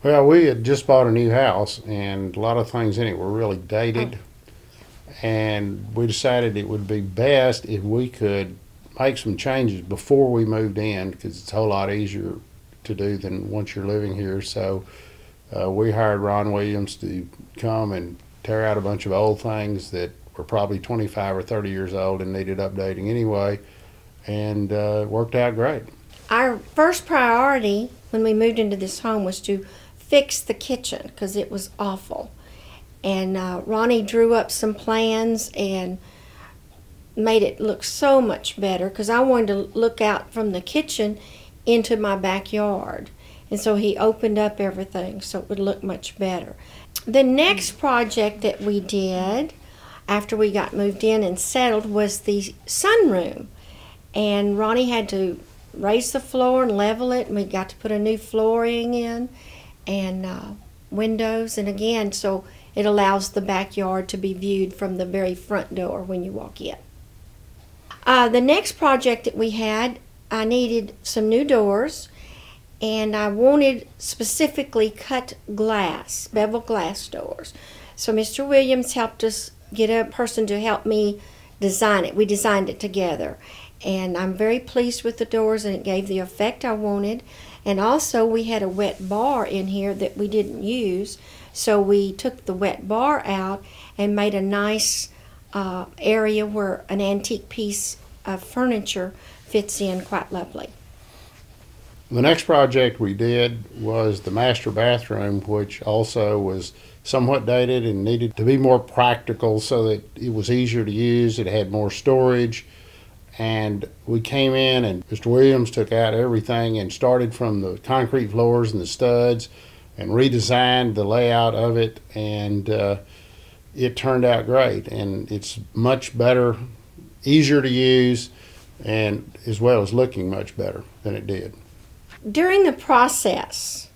Well, we had just bought a new house, and a lot of things in it were really dated. And we decided it would be best if we could make some changes before we moved in, because it's a whole lot easier to do than once you're living here. So we hired Ron Williams to come and tear out a bunch of old things that were probably 25 or 30 years old and needed updating anyway, and it worked out great. Our first priority when we moved into this home was to fix the kitchen because it was awful. And Ronnie drew up some plans and made it look so much better because I wanted to look out from the kitchen into my backyard. And so he opened up everything so it would look much better. The next project that we did after we got moved in and settled was the sunroom. And Ronnie had to raise the floor and level it, and we got to put a new flooring in and windows, and again, so it allows the backyard to be viewed from the very front door when you walk in. The next project that we had, I needed some new doors, and I wanted specifically cut glass, bevel glass doors. So Mr. Williams helped us get a person to help me design it. We designed it together. And I'm very pleased with the doors, and it gave the effect I wanted. And also we had a wet bar in here that we didn't use, so we took the wet bar out and made a nice area where an antique piece of furniture fits in quite lovely. The next project we did was the master bathroom, which also was somewhat dated and needed to be more practical so that it was easier to use. It had more storage. And we came in, and Mr. Williams took out everything and started from the concrete floors and the studs and redesigned the layout of it, and it turned out great. And it's much better, easier to use, and as well as looking much better than it did. During the process,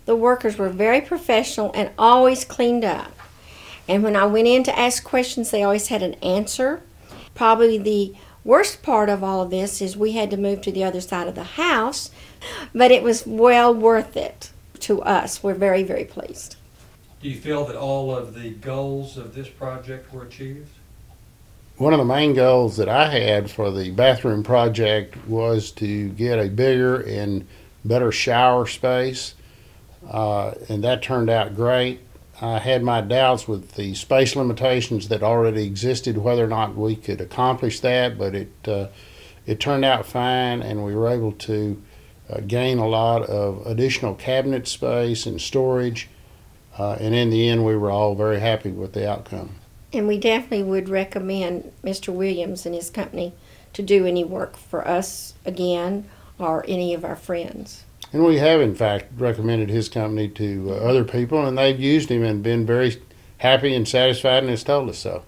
the workers were very professional and always cleaned up. And when I went in to ask questions, they always had an answer. Probably the worst part of all of this is we had to move to the other side of the house, but it was well worth it to us. We're very, very pleased. Do you feel that all of the goals of this project were achieved? One of the main goals that I had for the bathroom project was to get a bigger and better shower space, and that turned out great. I had my doubts with the space limitations that already existed, whether or not we could accomplish that, but it turned out fine, and we were able to gain a lot of additional cabinet space and storage, and in the end we were all very happy with the outcome. And we definitely would recommend Mr. Williams and his company to do any work for us again or any of our friends. And we have, in fact, recommended his company to other people, and they've used him and been very happy and satisfied and has told us so.